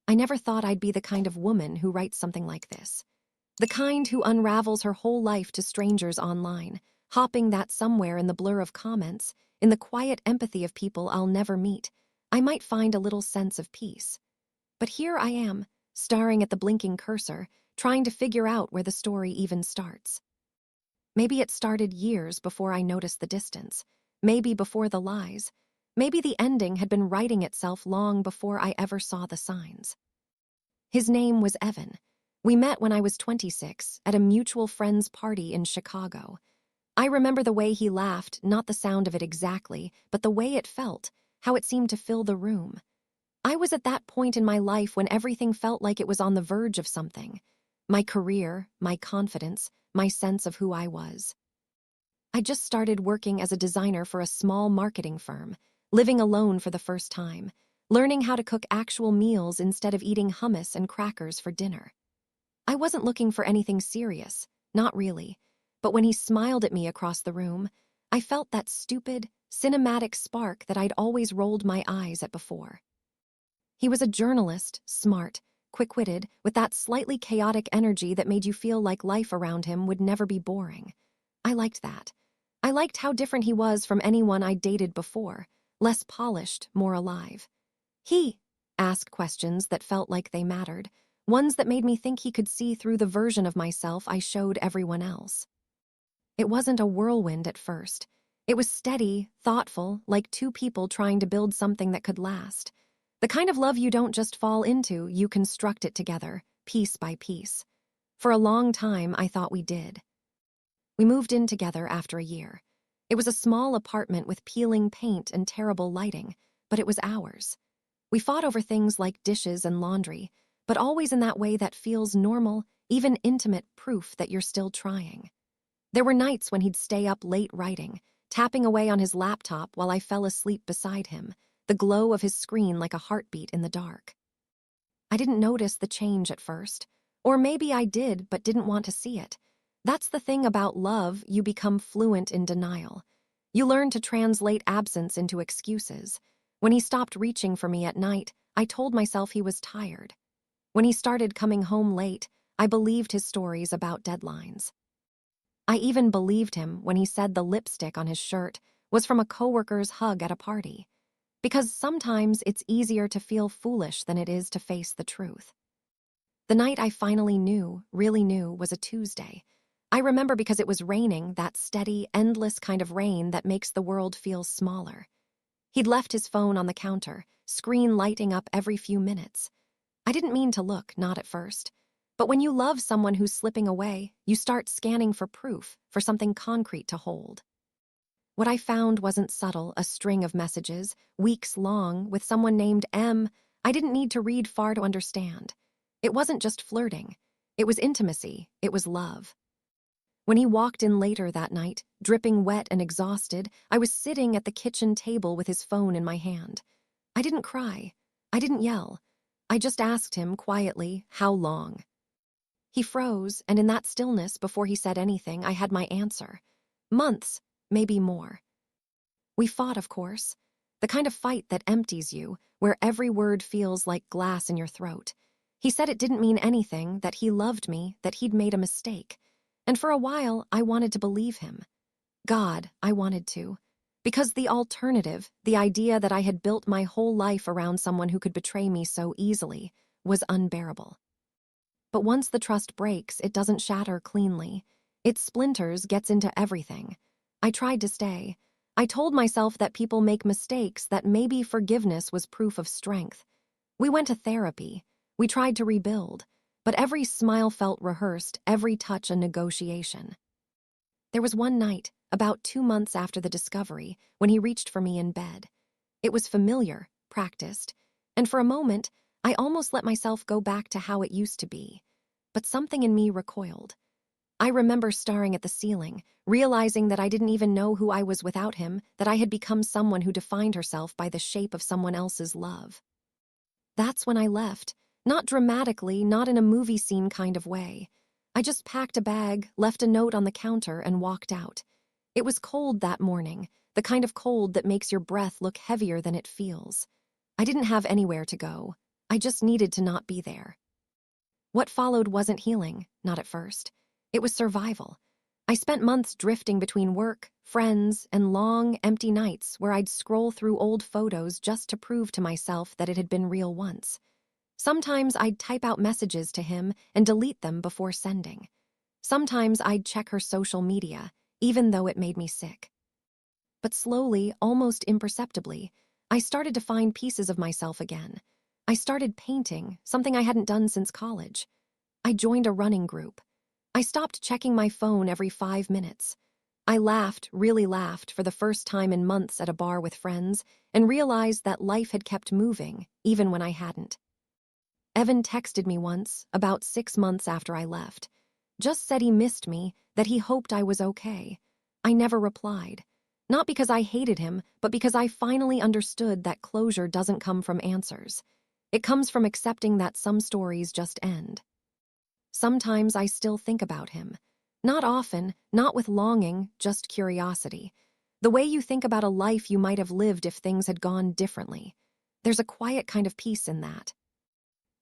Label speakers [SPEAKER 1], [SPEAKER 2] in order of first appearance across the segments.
[SPEAKER 1] I never thought I'd be the kind of woman who writes something like this. The kind who unravels her whole life to strangers online, hopping that somewhere in the blur of comments, in the quiet empathy of people I'll never meet, I might find a little sense of peace. But here I am, staring at the blinking cursor, trying to figure out where the story even starts. Maybe it started years before I noticed the distance, maybe before the lies, maybe the ending had been writing itself long before I ever saw the signs. His name was Evan. We met when I was 26 at a mutual friend's party in Chicago. I remember the way he laughed, not the sound of it exactly, but the way it felt, how it seemed to fill the room. I was at that point in my life when everything felt like it was on the verge of something. My career, my confidence, my sense of who I was. I just started working as a designer for a small marketing firm, living alone for the first time, learning how to cook actual meals instead of eating hummus and crackers for dinner. I wasn't looking for anything serious, not really, but when he smiled at me across the room, I felt that stupid, cinematic spark that I'd always rolled my eyes at before. He was a journalist, smart, quick-witted, with that slightly chaotic energy that made you feel like life around him would never be boring. I liked that. I liked how different he was from anyone I'd dated before, less polished, more alive. He asked questions that felt like they mattered, ones that made me think he could see through the version of myself I showed everyone else. It wasn't a whirlwind at first. It was steady, thoughtful, like two people trying to build something that could last. The kind of love you don't just fall into, you construct it together, piece by piece. For a long time, I thought we did. We moved in together after a year. It was a small apartment with peeling paint and terrible lighting, but it was ours. We fought over things like dishes and laundry, but always in that way that feels normal, even intimate proof that you're still trying. There were nights when he'd stay up late writing, tapping away on his laptop while I fell asleep beside him, the glow of his screen like a heartbeat in the dark. I didn't notice the change at first, or maybe I did but didn't want to see it. That's the thing about love, you become fluent in denial. You learn to translate absence into excuses. When he stopped reaching for me at night, I told myself he was tired. When he started coming home late, I believed his stories about deadlines. I even believed him when he said the lipstick on his shirt was from a coworker's hug at a party. Because sometimes it's easier to feel foolish than it is to face the truth. The night I finally knew, really knew, was a Tuesday. I remember because it was raining, that steady, endless kind of rain that makes the world feel smaller. He'd left his phone on the counter, screen lighting up every few minutes. I didn't mean to look, not at first. But when you love someone who's slipping away, you start scanning for proof, for something concrete to hold. What I found wasn't subtle, a string of messages, weeks long, with someone named M. I didn't need to read far to understand. It wasn't just flirting. It was intimacy. It was love. When he walked in later that night, dripping wet and exhausted, I was sitting at the kitchen table with his phone in my hand. I didn't cry. I didn't yell. I just asked him quietly, how long? He froze, and in that stillness, before he said anything, I had my answer. Months, maybe more. We fought, of course. The kind of fight that empties you, where every word feels like glass in your throat. He said it didn't mean anything, that he loved me, that he'd made a mistake. And for a while, I wanted to believe him. God, I wanted to. Because the alternative, the idea that I had built my whole life around someone who could betray me so easily, was unbearable. But once the trust breaks, it doesn't shatter cleanly. It splinters, gets into everything. I tried to stay. I told myself that people make mistakes, that maybe forgiveness was proof of strength. We went to therapy. We tried to rebuild. But every smile felt rehearsed, every touch a negotiation. There was one night, about 2 months after the discovery, when he reached for me in bed. It was familiar, practiced, and for a moment, I almost let myself go back to how it used to be. But something in me recoiled. I remember staring at the ceiling, realizing that I didn't even know who I was without him, that I had become someone who defined herself by the shape of someone else's love. That's when I left, not dramatically, not in a movie scene kind of way. I just packed a bag, left a note on the counter, and walked out. It was cold that morning, the kind of cold that makes your breath look heavier than it feels. I didn't have anywhere to go. I just needed to not be there. What followed wasn't healing, not at first. It was survival. I spent months drifting between work, friends, and long, empty nights where I'd scroll through old photos just to prove to myself that it had been real once. Sometimes I'd type out messages to him and delete them before sending. Sometimes I'd check her social media, even though it made me sick. But slowly, almost imperceptibly, I started to find pieces of myself again. I started painting, something I hadn't done since college. I joined a running group. I stopped checking my phone every 5 minutes. I laughed, really laughed, for the first time in months at a bar with friends, and realized that life had kept moving, even when I hadn't. Evan texted me once, about 6 months after I left. Just said he missed me, that he hoped I was okay. I never replied. Not because I hated him, but because I finally understood that closure doesn't come from answers. It comes from accepting that some stories just end. Sometimes I still think about him. Not often, not with longing, just curiosity. The way you think about a life you might have lived if things had gone differently. There's a quiet kind of peace in that.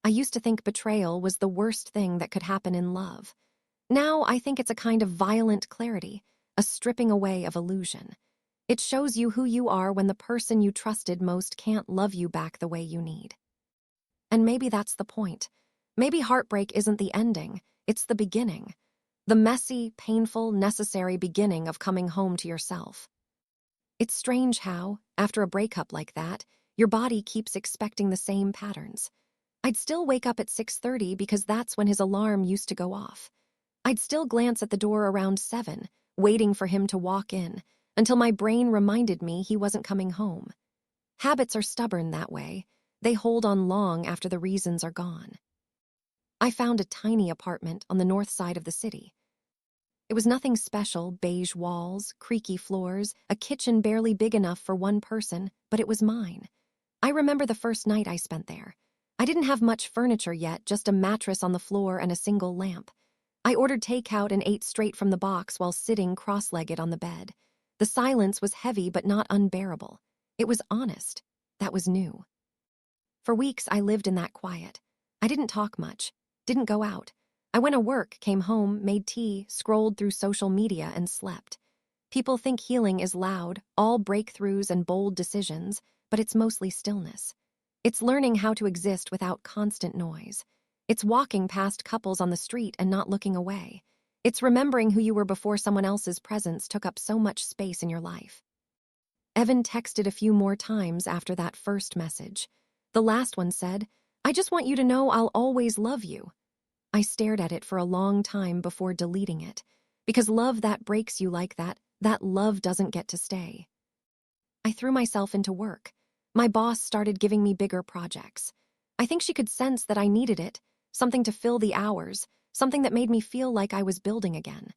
[SPEAKER 1] I used to think betrayal was the worst thing that could happen in love. Now I think it's a kind of violent clarity, a stripping away of illusion. It shows you who you are when the person you trusted most can't love you back the way you need. And maybe that's the point. Maybe heartbreak isn't the ending, it's the beginning. The messy, painful, necessary beginning of coming home to yourself. It's strange how, after a breakup like that, your body keeps expecting the same patterns. I'd still wake up at 6:30 because that's when his alarm used to go off. I'd still glance at the door around 7, waiting for him to walk in, until my brain reminded me he wasn't coming home. Habits are stubborn that way. They hold on long after the reasons are gone. I found a tiny apartment on the north side of the city. It was nothing special, beige walls, creaky floors, a kitchen barely big enough for one person, but it was mine. I remember the first night I spent there. I didn't have much furniture yet, just a mattress on the floor and a single lamp. I ordered takeout and ate straight from the box while sitting cross-legged on the bed. The silence was heavy but not unbearable. It was honest. That was new. For weeks I lived in that quiet. I didn't talk much, didn't go out. I went to work, came home, made tea, scrolled through social media, and slept. People think healing is loud, all breakthroughs and bold decisions, but it's mostly stillness. It's learning how to exist without constant noise. It's walking past couples on the street and not looking away. It's remembering who you were before someone else's presence took up so much space in your life. Evan texted a few more times after that first message. The last one said, "I just want you to know I'll always love you." I stared at it for a long time before deleting it, because love that breaks you like that love doesn't get to stay. I threw myself into work. My boss started giving me bigger projects. I think she could sense that I needed it, something to fill the hours, something that made me feel like I was building again.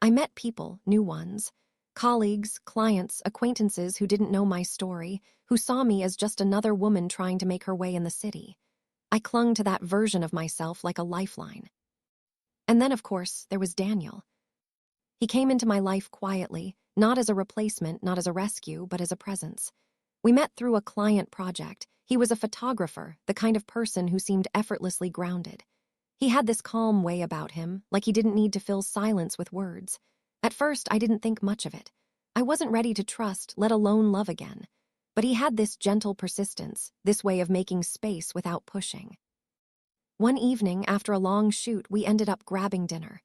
[SPEAKER 1] I met people, new ones, colleagues, clients, acquaintances who didn't know my story, who saw me as just another woman trying to make her way in the city. I clung to that version of myself like a lifeline. And then, of course, there was Daniel. He came into my life quietly, not as a replacement, not as a rescue, but as a presence. We met through a client project. He was a photographer, the kind of person who seemed effortlessly grounded. He had this calm way about him, like he didn't need to fill silence with words. At first, I didn't think much of it. I wasn't ready to trust, let alone love again. But he had this gentle persistence, this way of making space without pushing. One evening, after a long shoot, we ended up grabbing dinner.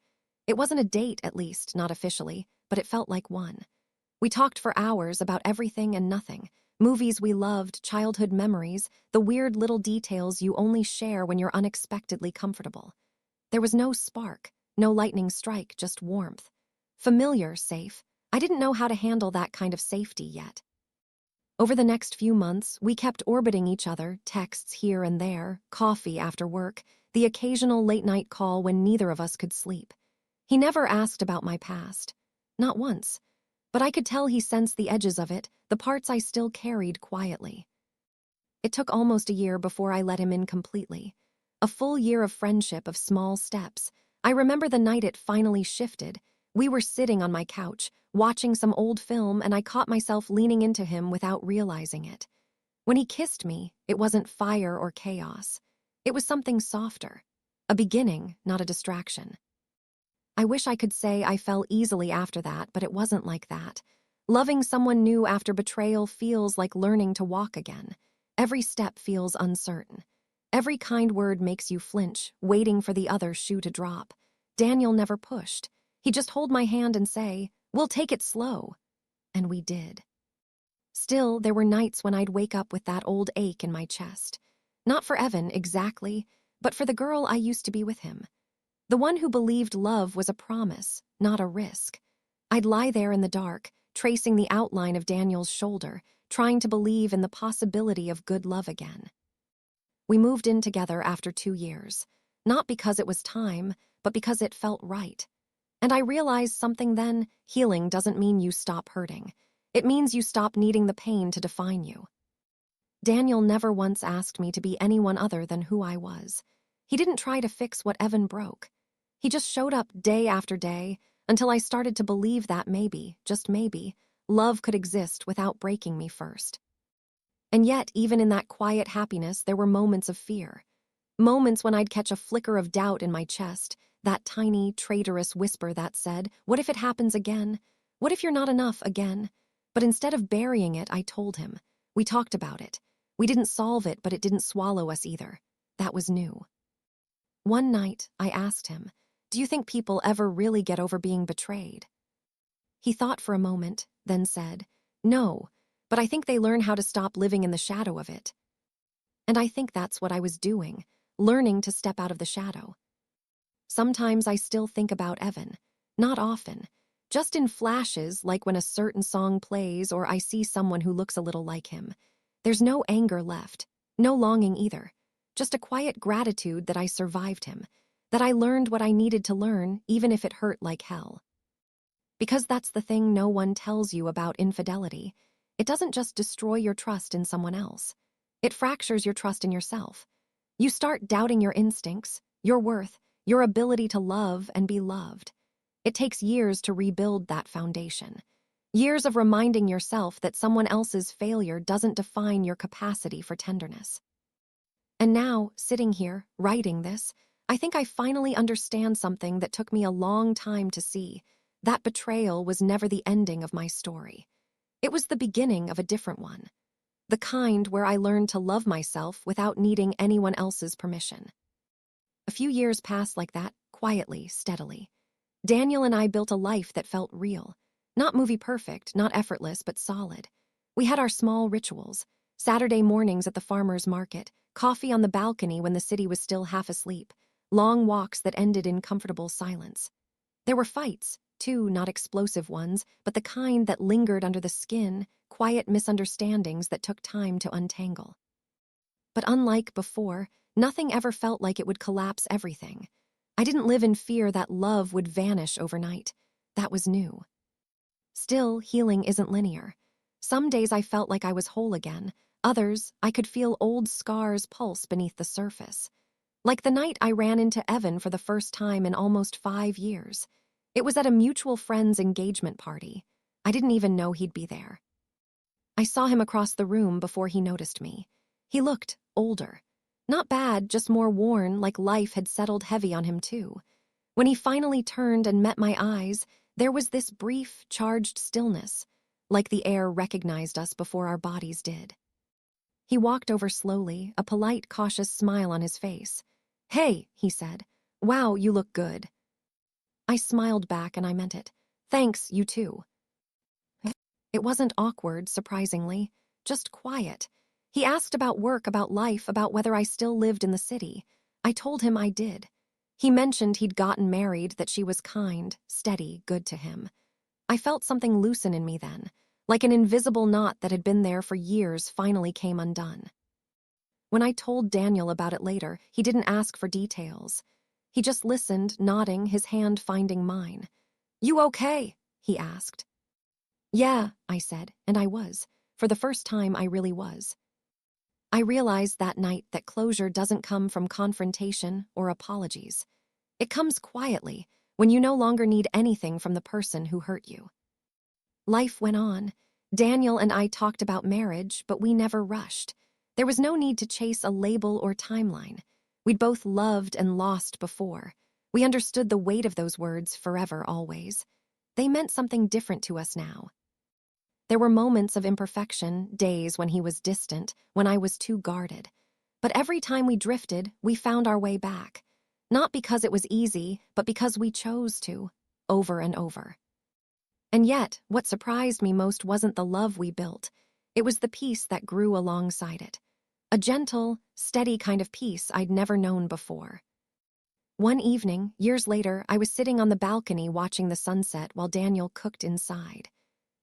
[SPEAKER 1] It wasn't a date, at least, not officially, but it felt like one. We talked for hours about everything and nothing. Movies we loved, childhood memories, the weird little details you only share when you're unexpectedly comfortable. There was no spark, no lightning strike, just warmth. Familiar, safe. I didn't know how to handle that kind of safety yet. Over the next few months, we kept orbiting each other, texts here and there, coffee after work, the occasional late-night call when neither of us could sleep. He never asked about my past. Not once. But I could tell he sensed the edges of it, the parts I still carried quietly. It took almost a year before I let him in completely. A full year of friendship, of small steps. I remember the night it finally shifted. We were sitting on my couch, watching some old film, and I caught myself leaning into him without realizing it. When he kissed me, it wasn't fire or chaos. It was something softer. A beginning, not a distraction. I wish I could say I fell easily after that, but it wasn't like that. Loving someone new after betrayal feels like learning to walk again. Every step feels uncertain. Every kind word makes you flinch, waiting for the other shoe to drop. Daniel never pushed. He'd just hold my hand and say, "We'll take it slow." And we did. Still, there were nights when I'd wake up with that old ache in my chest. Not for Evan, exactly, but for the girl I used to be with him. The one who believed love was a promise, not a risk. I'd lie there in the dark, tracing the outline of Daniel's shoulder, trying to believe in the possibility of good love again. We moved in together after 2 years, not because it was time, but because it felt right. And I realized something then: healing doesn't mean you stop hurting. It means you stop needing the pain to define you. Daniel never once asked me to be anyone other than who I was. He didn't try to fix what Evan broke. He just showed up day after day until I started to believe that maybe, just maybe, love could exist without breaking me first. And yet, even in that quiet happiness, there were moments of fear. Moments when I'd catch a flicker of doubt in my chest, that tiny, traitorous whisper that said, "What if it happens again? What if you're not enough again?" But instead of burying it, I told him. We talked about it. We didn't solve it, but it didn't swallow us either. That was new. One night, I asked him, "Do you think people ever really get over being betrayed?" He thought for a moment, then said, "No, but I think they learn how to stop living in the shadow of it." And I think that's what I was doing, learning to step out of the shadow. Sometimes I still think about Evan. Not often. Just in flashes, like when a certain song plays or I see someone who looks a little like him. There's no anger left. No longing either. Just a quiet gratitude that I survived him. That I learned what I needed to learn, even if it hurt like hell. Because that's the thing no one tells you about infidelity. It doesn't just destroy your trust in someone else. It fractures your trust in yourself. You start doubting your instincts, your worth, your ability to love and be loved. It takes years to rebuild that foundation. Years of reminding yourself that someone else's failure doesn't define your capacity for tenderness. And now, sitting here, writing this, I think I finally understand something that took me a long time to see. That betrayal was never the ending of my story. It was the beginning of a different one. The kind where I learned to love myself without needing anyone else's permission. A few years passed like that, quietly, steadily. Daniel and I built a life that felt real. Not movie perfect, not effortless, but solid. We had our small rituals. Saturday mornings at the farmer's market, coffee on the balcony when the city was still half asleep, long walks that ended in comfortable silence. There were fights, too, not explosive ones, but the kind that lingered under the skin, quiet misunderstandings that took time to untangle. But unlike before, nothing ever felt like it would collapse everything. I didn't live in fear that love would vanish overnight. That was new. Still, healing isn't linear. Some days I felt like I was whole again. Others, I could feel old scars pulse beneath the surface. Like the night I ran into Evan for the first time in almost 5 years. It was at a mutual friend's engagement party. I didn't even know he'd be there. I saw him across the room before he noticed me. He looked older. Not bad, just more worn, like life had settled heavy on him too. When he finally turned and met my eyes, there was this brief, charged stillness, like the air recognized us before our bodies did. He walked over slowly, a polite, cautious smile on his face. "Hey," he said. "Wow, you look good." I smiled back and I meant it. "Thanks, you too." It wasn't awkward, surprisingly, just quiet. He asked about work, about life, about whether I still lived in the city. I told him I did. He mentioned he'd gotten married, that she was kind, steady, good to him. I felt something loosen in me then, like an invisible knot that had been there for years finally came undone. When I told Daniel about it later, he didn't ask for details. He just listened, nodding, his hand finding mine. "You okay?" he asked. "Yeah," I said, and I was. For the first time, I really was. I realized that night that closure doesn't come from confrontation or apologies. It comes quietly, when you no longer need anything from the person who hurt you. Life went on. Daniel and I talked about marriage, but we never rushed. There was no need to chase a label or timeline. We'd both loved and lost before. We understood the weight of those words, forever, always. They meant something different to us now. There were moments of imperfection, days when he was distant, when I was too guarded. But every time we drifted, we found our way back. Not because it was easy, but because we chose to, over and over. And yet, what surprised me most wasn't the love we built. It was the peace that grew alongside it. A gentle, steady kind of peace I'd never known before. One evening, years later, I was sitting on the balcony watching the sunset while Daniel cooked inside.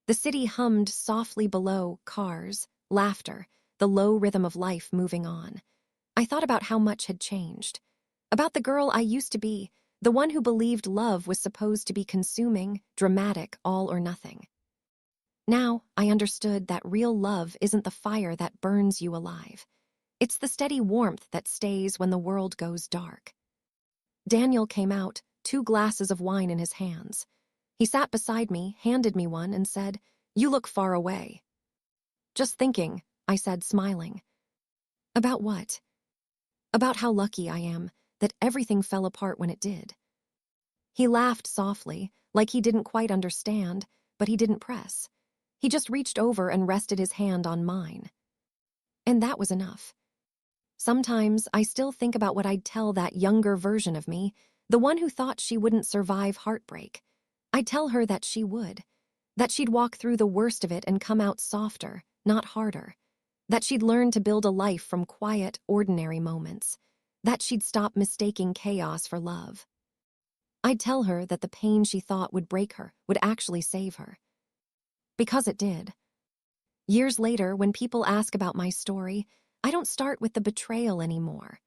[SPEAKER 1] The city hummed softly below, cars, laughter, the low rhythm of life moving on. I thought about how much had changed. About the girl I used to be, the one who believed love was supposed to be consuming, dramatic, all or nothing. Now, I understood that real love isn't the fire that burns you alive. It's the steady warmth that stays when the world goes dark. Daniel came out, 2 glasses of wine in his hands. He sat beside me, handed me one, and said, "You look far away." "Just thinking," I said, smiling. "About what?" "About how lucky I am, that everything fell apart when it did." He laughed softly, like he didn't quite understand, but he didn't press. He just reached over and rested his hand on mine. And that was enough. Sometimes I still think about what I'd tell that younger version of me, the one who thought she wouldn't survive heartbreak. I'd tell her that she would, that she'd walk through the worst of it and come out softer, not harder, that she'd learn to build a life from quiet, ordinary moments, that she'd stop mistaking chaos for love. I'd tell her that the pain she thought would break her would actually save her. Because it did. Years later, when people ask about my story, I don't start with the betrayal anymore.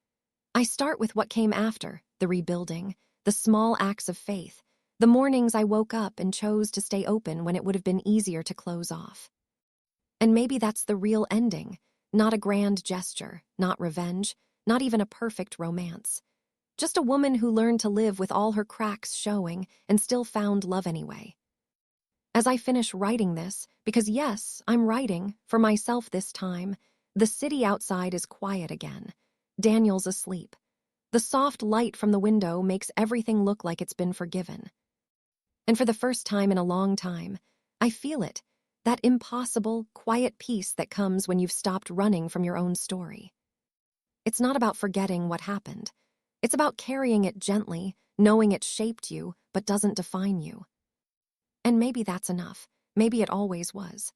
[SPEAKER 1] I start with what came after, the rebuilding, the small acts of faith, the mornings I woke up and chose to stay open when it would have been easier to close off. And maybe that's the real ending, not a grand gesture, not revenge, not even a perfect romance. Just a woman who learned to live with all her cracks showing and still found love anyway. As I finish writing this, because yes, I'm writing, for myself this time, the city outside is quiet again. Daniel's asleep. The soft light from the window makes everything look like it's been forgiven. And for the first time in a long time, I feel it, that impossible, quiet peace that comes when you've stopped running from your own story. It's not about forgetting what happened. It's about carrying it gently, knowing it shaped you, but doesn't define you. And maybe that's enough. Maybe it always was.